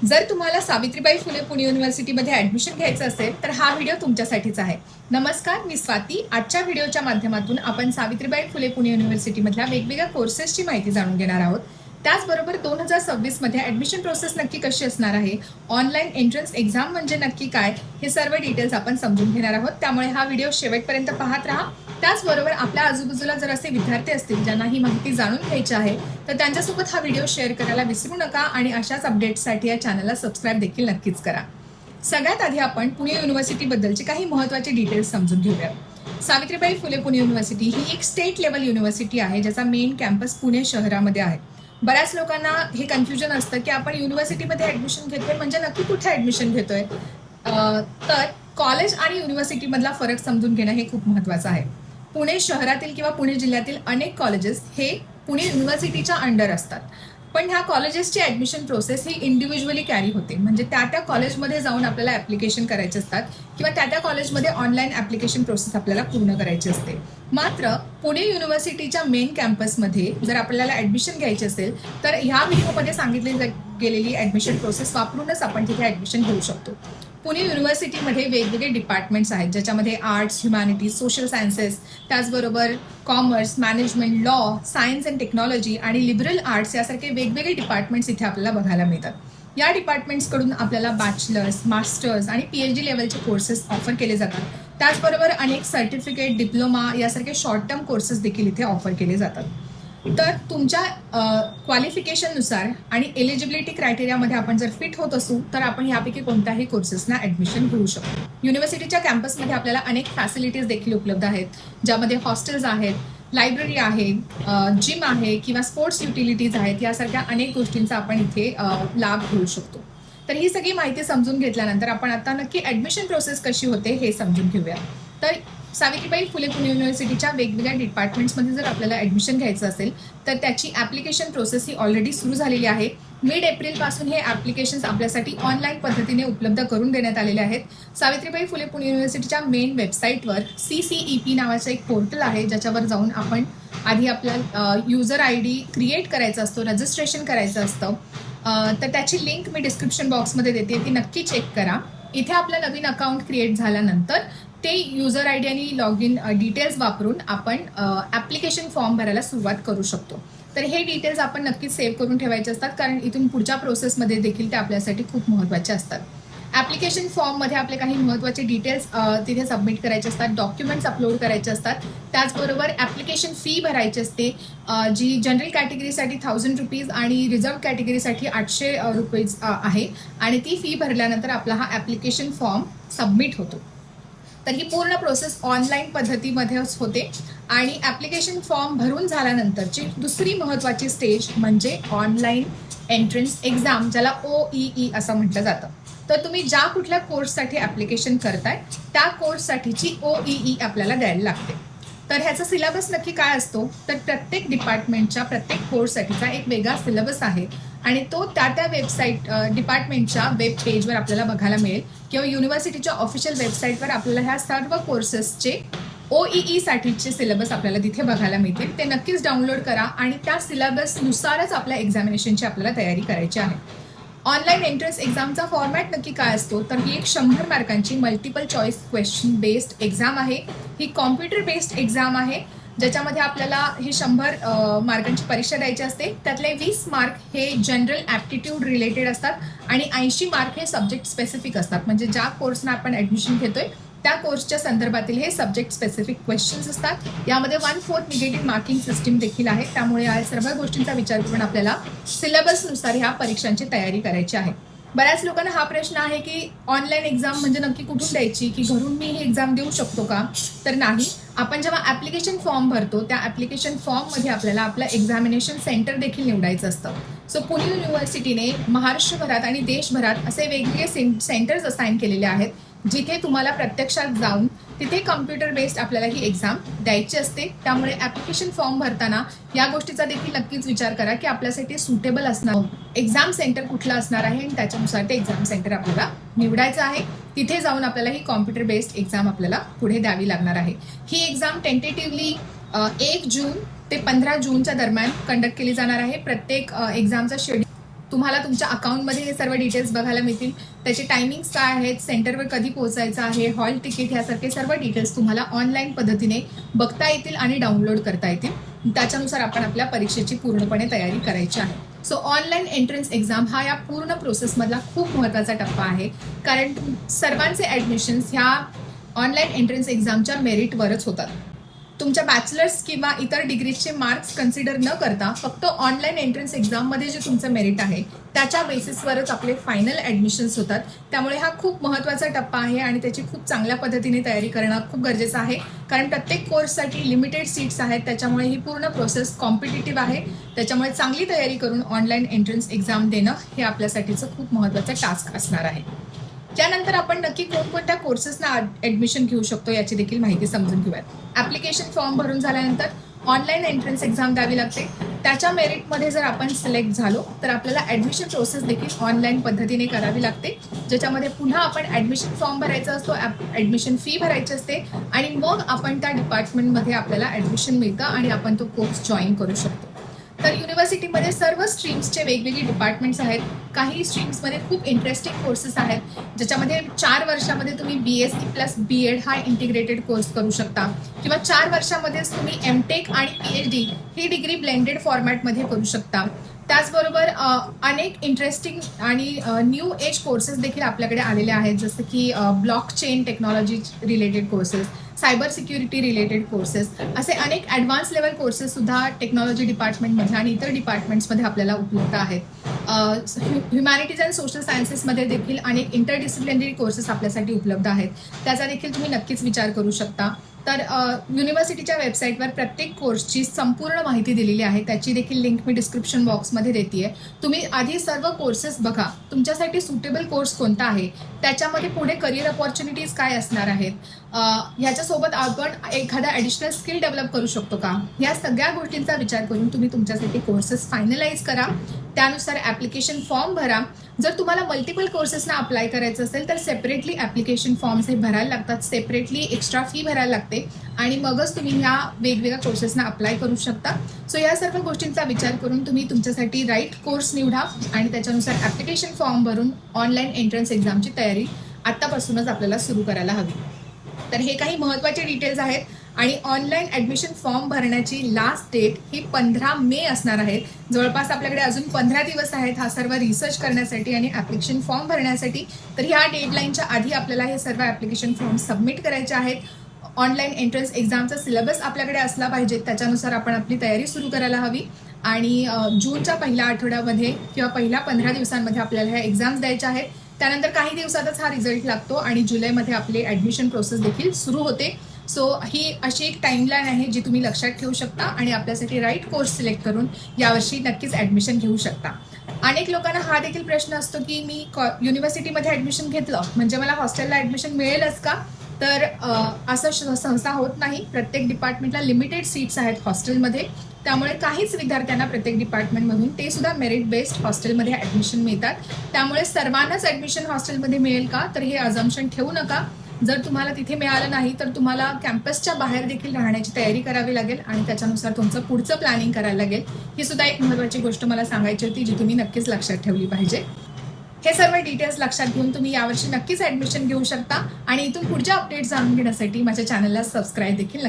जर तुम्हाला सावित्रीबाई फुले पुणे युनिव्हर्सिटीमध्ये ऍडमिशन घ्यायचं असेल तर हा व्हिडिओ तुमच्यासाठीच आहे. नमस्कार, मी स्वाती. आजच्या व्हिडिओच्या माध्यमातून आपण सावित्रीबाई फुले पुणे युनिव्हर्सिटीमधल्या वेगवेगळ्या कोर्सेसची माहिती जाणून घेणार आहोत. त्याचबरोबर 2026 मध्ये ऍडमिशन प्रोसेस नक्की कशी असणार आहे, ऑनलाईन एंट्रन्स एक्झाम म्हणजे नक्की काय, हे सर्व डिटेल्स आपण समजून घेणार आहोत. त्यामुळे हा व्हिडिओ शेवटपर्यंत पाहत राहा. त्याचबरोबर आपल्या आजूबाजूला जर असे विद्यार्थी असतील ज्यांना ही माहिती जाणून घ्यायची आहे तर त्यांच्यासोबत हा व्हिडिओ शेअर करायला विसरू नका आणि अशाच अपडेट्ससाठी या चॅनलला सबस्क्राईब देखील नक्कीच करा. सगळ्यात आधी आपण पुणे युनिव्हर्सिटी बद्दलचे काही महत्त्वाचे डिटेल्स समजून घेऊया. सावित्रीबाई फुले पुणे युनिव्हर्सिटी ही एक स्टेट लेवल युनिव्हर्सिटी आहे ज्याचा मेन कॅम्पस पुणे शहरामध्ये आहे. बऱ्याच लोकांना हे कन्फ्युजन असतं की आपण युनिव्हर्सिटीमध्ये ऍडमिशन घेतोय म्हणजे नक्की कुठे ऍडमिशन घेतोय. तर कॉलेज आणि युनिव्हर्सिटी मधला फरक समजून घेणं हे खूप महत्त्वाचं आहे. पुणे शहरातील किंवा पुणे जिल्ह्यातील अनेक कॉलेजेस हे पुणे युनिव्हर्सिटीच्या अंडर असतात, पण ह्या कॉलेजेसची ऍडमिशन प्रोसेस ही इंडिव्हिज्युअली कॅरी होते. म्हणजे त्या कॉलेजमध्ये जाऊन आपल्याला ऍप्लिकेशन करायचे असतात किंवा त्या कॉलेजमध्ये ऑनलाईन ऍप्लिकेशन प्रोसेस आपल्याला पूर्ण करायची असते. मात्र पुणे युनिव्हर्सिटीच्या मेन कॅम्पसमध्ये जर आपल्याला ऍडमिशन घ्यायची असेल तर ह्या व्हिडिओमध्ये सांगितली गेलेली ऍडमिशन प्रोसेस वापरूनच आपण तिथे ऍडमिशन घेऊ शकतो. पुणे युनिव्हर्सिटीमध्ये वेगवेगळे डिपार्टमेंट्स आहेत ज्याच्यामध्ये आर्ट्स, ह्युमॅनिटीज, सोशल सायन्सेस, त्याचबरोबर commerce, management, law, science and technology आणि लिबरल आर्ट्स यासारखे वेगवेगळे डिपार्टमेंट्स इथे आपल्याला बघायला मिळतात. या डिपार्टमेंट्सकडून आपल्याला बॅचलर्स, मास्टर्स आणि PhD लेवलचे कोर्सेस ऑफर केले जातात. त्याचबरोबर अनेक सर्टिफिकेट, डिप्लोमा यासारखे शॉर्ट टर्म कोर्सेस देखील इथे ऑफर केले जातात. तर तुमच्या क्वालिफिकेशननुसार आणि एलिजिबिलिटी क्रायटेरियामध्ये आपण जर फिट होत असू तर आपण यापैकी कोणत्याही कोर्सेसना ऍडमिशन घेऊ शकतो. युनिव्हर्सिटीच्या कॅम्पसमध्ये आपल्याला अनेक फॅसिलिटीज देखील उपलब्ध आहेत, ज्यामध्ये हॉस्टेल्स आहेत, लायब्ररी आहे, जिम आहे किंवा स्पोर्ट्स युटिलिटीज आहेत. यासारख्या अनेक गोष्टींचा आपण इथे लाभ घेऊ शकतो. तर ही सगळी माहिती समजून घेतल्यानंतर आपण आता नक्की ऍडमिशन प्रोसेस कशी होते हे समजून घेऊया. तर सावित्रीबाई फुले पुणे युनिव्हर्सिटीच्या वेगवेगळ्या डिपार्टमेंट्समध्ये जर आपल्याला ऍडमिशन घ्यायचं असेल तर त्याची ऍप्लिकेशन प्रोसेस ही ऑलरेडी सुरू झालेली आहे. मिड एप्रिलपासून हे ऍप्लिकेशन्स आपल्यासाठी ऑनलाईन पद्धतीने उपलब्ध करून देण्यात आलेले आहेत. सावित्रीबाई फुले पुणे युनिव्हर्सिटीच्या मेन वेबसाईटवर CCEP नावाचं एक पोर्टल आहे ज्याच्यावर जाऊन आपण आधी आपला युजर ID क्रिएट करायचा असतो, रजिस्ट्रेशन करायचं असतं. तर त्याची लिंक मी डिस्क्रिप्शन बॉक्समध्ये देते, ती नक्की चेक करा. इथे आपलं नवीन अकाउंट क्रिएट झाल्यानंतर ते युजर ID आणि लॉग इन डिटेल्स वापरून आपण ऍप्लिकेशन फॉर्म भरायला सुरुवात करू शकतो. तर हे डिटेल्स आपण नक्कीच सेव्ह करून ठेवायचे असतात, कारण इथून पुढच्या प्रोसेसमध्ये देखील ते आपल्यासाठी खूप महत्त्वाचे असतात. ऍप्लिकेशन फॉर्ममध्ये आपले काही महत्त्वाचे डिटेल्स तिथे सबमिट करायचे असतात, डॉक्युमेंट्स अपलोड करायचे असतात. त्याचबरोबर ऍप्लिकेशन फी भरायची असते, जी जनरल कॅटेगरीसाठी 1000 रुपीज आणि रिझर्व्ह कॅटेगरीसाठी 800 रुपीज आहे. आणि ती फी भरल्यानंतर आपला हा ऍप्लिकेशन फॉर्म सबमिट होतो. तर ही पूर्ण प्रोसेस ऑनलाईन पद्धतीमध्येच होते. आणि ऍप्लिकेशन फॉर्म भरून झाल्यानंतरची दुसरी महत्त्वाची स्टेज म्हणजे ऑनलाईन एंट्रन्स एक्झाम, ज्याला OEE असं म्हटलं जातं. तर तुम्ही ज्या कुठल्या कोर्ससाठी ऍप्लिकेशन करताय त्या कोर्ससाठीची OEE आपल्याला द्यायला लागते. तर ह्याचा सिलेबस नक्की काय असतो तर प्रत्येक डिपार्टमेंटच्या प्रत्येक कोर्ससाठीचा एक वेगळा सिलेबस आहे आणि तो त्या वेबसाईट डिपार्टमेंटच्या वेब पेजवर आपल्याला बघायला मिळेल किंवा युनिव्हर्सिटीच्या ऑफिशियल वेबसाईटवर आपल्याला ह्या सर्व कोर्सेसचे OEE साठीचे सिलेबस आपल्याला तिथे बघायला मिळतील. ते नक्कीच डाउनलोड करा आणि त्या सिलेबसनुसारच आपल्या एक्झामिनेशनची आपल्याला तयारी करायची आहे. ऑनलाईन एंट्रन्स एक्झामचा फॉर्मॅट नक्की काय असतो तर ही एक 100 मार्कांची multiple choice question based exam आहे. ही कॉम्प्युटर बेस्ड एक्झाम आहे ज्याच्यामध्ये आपल्याला ही 100 मार्कांची परीक्षा द्यायची असते. त्यातले 20 मार्क हे जनरल ऍप्टिट्यूड रिलेटेड असतात आणि 80 मार्क हे सब्जेक्ट स्पेसिफिक असतात. म्हणजे ज्या कोर्सना आपण ऍडमिशन घेतोय त्या कोर्सच्या संदर्भातील हे सब्जेक्ट स्पेसिफिक क्वेश्चन्स असतात. यामध्ये 1/4 निगेटिव्ह मार्किंग सिस्टीम देखील आहे. त्यामुळे या सर्व गोष्टींचा विचार करून आपल्याला सिलेबसनुसार ह्या परीक्षांची तयारी करायची आहे. बऱ्याच लोकांना हा प्रश्न आहे की ऑनलाईन एक्झाम म्हणजे नक्की कुठून द्यायची, की घरून मी ही एक्झाम देऊ शकतो का? तर नाही. आपण जेव्हा ऍप्लिकेशन फॉर्म भरतो त्या ऍप्लिकेशन फॉर्ममध्ये आपल्याला आपलं एक्झामिनेशन सेंटर देखील निवडायचं असतं. सो पुणे युनिव्हर्सिटीने महाराष्ट्रभरात आणि देशभरात असे वेगवेगळे सेंटर्स असाइन केलेले आहेत जिथे तुम्हाला प्रत्यक्षात जाऊन तिथे कम्प्युटर बेस्ड आपल्याला ही एक्झाम द्यायची असते. त्यामुळे ऍप्लिकेशन फॉर्म भरताना या गोष्टीचा देखील नक्कीच विचार करा की आपल्यासाठी सुटेबल असणार एक्झाम सेंटर कुठलं असणार आहे आणि त्याच्यानुसार ते एक्झाम सेंटर आपल्याला निवडायचं आहे. तिथे जाऊन आपल्याला ही कॉम्प्युटर बेस्ड एक्झाम आपल्याला पुढे द्यावी लागणार आहे. ही एक्झाम टेंटेटिव्हली 1 जून ते 15 जूनच्या दरम्यान कंडक्ट केली जाणार आहे. प्रत्येक एक्झामचा शेड्यूल तुम्हाला तुमच्या अकाउंटमध्ये हे सर्व डिटेल्स बघायला मिळतील. त्याचे टायमिंग्स काय आहेत, सेंटरवर कधी पोहोचायचं आहे, हॉल तिकीट यासारखे सर्व डिटेल्स तुम्हाला ऑनलाईन पद्धतीने बघता येतील आणि डाउनलोड करता येतील. त्याच्यानुसार आपण आपल्या परीक्षेची पूर्णपणे तयारी करायची आहे. सो ऑनलाईन एंट्रन्स एक्झाम हा या पूर्ण प्रोसेसमधला खूप महत्त्वाचा टप्पा आहे, कारण सर्वांचे ॲडमिशन्स ह्या ऑनलाईन एंट्रन्स एक्झामच्या मेरिटवरच होतात. तुमच्या बॅचलर्स किंवा इतर डिग्रीजचे मार्क्स कन्सिडर न करता फक्त ऑनलाईन एंट्रन्स एक्झाममध्ये जे तुमचं मेरिट आहे त्याच्या बेसिसवरच आपले फायनल ॲडमिशन्स होतात. त्यामुळे हा खूप महत्त्वाचा टप्पा आहे आणि त्याची खूप चांगल्या पद्धतीने तयारी करणं खूप गरजेचं आहे, कारण प्रत्येक कोर्ससाठी लिमिटेड सीट्स आहेत. त्याच्यामुळे ही पूर्ण प्रोसेस कॉम्पिटिटिव्ह आहे. त्याच्यामुळे चांगली तयारी करून ऑनलाईन एंट्रन्स एक्झाम देणं हे आपल्यासाठीचं खूप महत्त्वाचं टास्क असणार आहे. त्यानंतर आपण नक्की कोणकोणत्या कोर्सेसना ॲडमिशन घेऊ शकतो याची देखील माहिती समजून घेऊयात. ॲप्लिकेशन फॉर्म भरून झाल्यानंतर ऑनलाईन एंट्रन्स एक्झाम द्यावी लागते. त्याच्या मेरिटमध्ये जर आपण सिलेक्ट झालो तर आपल्याला ॲडमिशन प्रोसेस देखील ऑनलाईन पद्धतीने करावी लागते, ज्याच्यामध्ये पुन्हा आपण ॲडमिशन फॉर्म भरायचा असतो, ॲडमिशन फी भरायची असते आणि मग आपण त्या डिपार्टमेंटमध्ये आपल्याला ॲडमिशन मिळतं आणि आपण तो कोर्स जॉईन करू शकतो. तर युनिव्हर्सिटीमध्ये सर्व स्ट्रीम्सचे वेगवेगळे डिपार्टमेंट्स आहेत. काही स्ट्रीम्समध्ये खूप इंटरेस्टिंग कोर्सेस आहेत, ज्याच्यामध्ये 4 वर्षामध्ये तुम्ही BSc प्लस BEd हा इंटिग्रेटेड कोर्स करू शकता, किंवा 4 वर्षामध्येच तुम्ही MTech आणि PhD ही डिग्री ब्लेंडेड फॉर्मॅटमध्ये करू शकता. त्याचबरोबर अनेक इंटरेस्टिंग आणि न्यू एज कोर्सेस देखील आपल्याकडे आलेले आहेत, जसं की blockchain technology related courses, cyber security related courses, असे अनेक ॲडव्हान्स लेवल कोर्सेस सुद्धा टेक्नॉलॉजी डिपार्टमेंटमध्ये आणि इतर डिपार्टमेंट्समध्ये आपल्याला उपलब्ध आहेत. ह्युमॅनिटीज अँड सोशल सायन्सेसमध्ये देखील अनेक इंटरडिसिप्लिनरी कोर्सेस आपल्यासाठी उपलब्ध आहेत. त्याचा देखील तुम्ही नक्कीच विचार करू शकता. तर युनिव्हर्सिटीच्या वेबसाईटवर प्रत्येक कोर्सची संपूर्ण माहिती दिलेली आहे. त्याची देखील लिंक मी डिस्क्रिप्शन बॉक्समध्ये देते आहे. तुम्ही आधी सर्व कोर्सेस बघा, तुमच्यासाठी सुटेबल कोर्स कोणता आहे, त्याच्यामध्ये पुढे करिअर अपॉर्च्युनिटीज काय असणार आहेत, ह्याच्यासोबत आपण एखादा ॲडिशनल स्किल डेव्हलप करू शकतो का, या सगळ्या गोष्टींचा विचार करून तुम्ही तुमच्यासाठी कोर्सेस फायनलाइज करा. त्यानुसार ॲप्लिकेशन फॉर्म भरा. जर तुम्हाला मल्टिपल कोर्सेसना अप्लाय करायचं असेल तर सेपरेटली ॲप्लिकेशन फॉर्म्स हे भरायला लागतात, सेपरेटली एक्स्ट्रा फी भरायला लागते आणि मगच तुम्ही ह्या वेगवेगळ्या कोर्सेसना अप्लाय करू शकता. सो या सर्व गोष्टींचा विचार करून तुम्ही तुमच्यासाठी राईट कोर्स निवडा आणि त्याच्यानुसार ॲप्लिकेशन फॉर्म भरून ऑनलाईन एंट्रन्स एक्झामची तयारी आत्तापासूनच आपल्याला सुरू करायला हवी. तर हे काही महत्त्वाचे डिटेल्स आहेत आणि ऑनलाईन ॲडमिशन फॉर्म भरण्याची लास्ट डेट ही 15 मे असणार आहे. जवळपास आपल्याकडे अजून 15 दिवस आहेत हा सर्व रिसर्च करण्यासाठी आणि ॲप्लिकेशन फॉर्म भरण्यासाठी. तर ह्या डेडलाईनच्या आधी आपल्याला हे सर्व ॲप्लिकेशन फॉर्म सबमिट करायचे आहेत. ऑनलाईन एंट्रन्स एक्झामचा सिलेबस आपल्याकडे असला पाहिजे, त्याच्यानुसार आपण आपली तयारी सुरू करायला हवी आणि जूनच्या पहिल्या आठवड्यामध्ये किंवा पहिल्या 15 दिवसांमध्ये आपल्याला ह्या एक्झाम्स द्यायच्या आहेत. त्यानंतर काही दिवसातच हा रिझल्ट लागतो आणि जुलैमध्ये आपली ॲडमिशन प्रोसेस देखील सुरू होते. सो ही अशी एक टाईमलाईन आहे जी तुम्ही लक्षात ठेवू शकता आणि आपल्यासाठी राईट कोर्स सिलेक्ट करून यावर्षी नक्कीच ॲडमिशन घेऊ शकता. अनेक लोकांना हा देखील प्रश्न असतो की मी युनिव्हर्सिटीमध्ये ॲडमिशन घेतलं म्हणजे मला हॉस्टेलला ॲडमिशन मिळेलच का? तर असं सहसा होत नाही. प्रत्येक डिपार्टमेंटला लिमिटेड सीट्स आहेत हॉस्टेलमध्ये, त्यामुळे काहीच विद्यार्थ्यांना प्रत्येक डिपार्टमेंटमधून ते सुद्धा मेरिट बेस्ड हॉस्टेलमध्ये ॲडमिशन मिळतात. त्यामुळे सर्वांनाच ॲडमिशन हॉस्टेलमध्ये मिळेल का, तर हे अझम्पशन ठेवू नका. जर तुम्हाला तिथे मिळालं नाही तर तुम्हाला कॅम्पसच्या बाहेर देखील राहण्याची तयारी करावी लागेल आणि त्याच्यानुसार तुमचं पुढचं प्लॅनिंग करायला लागेल. ही सुद्धा एक महत्त्वाची गोष्ट मला सांगायची होती जी तुम्ही नक्कीच लक्षात ठेवली पाहिजे. हे सर्व डिटेल्स लक्षात घेऊन तुम्ही यावर्षी नक्कीच ॲडमिशन घेऊ शकता आणि इथून पुढच्या अपडेट्स जाणून घेण्यासाठी माझ्या चॅनलला सबस्क्राईब देखील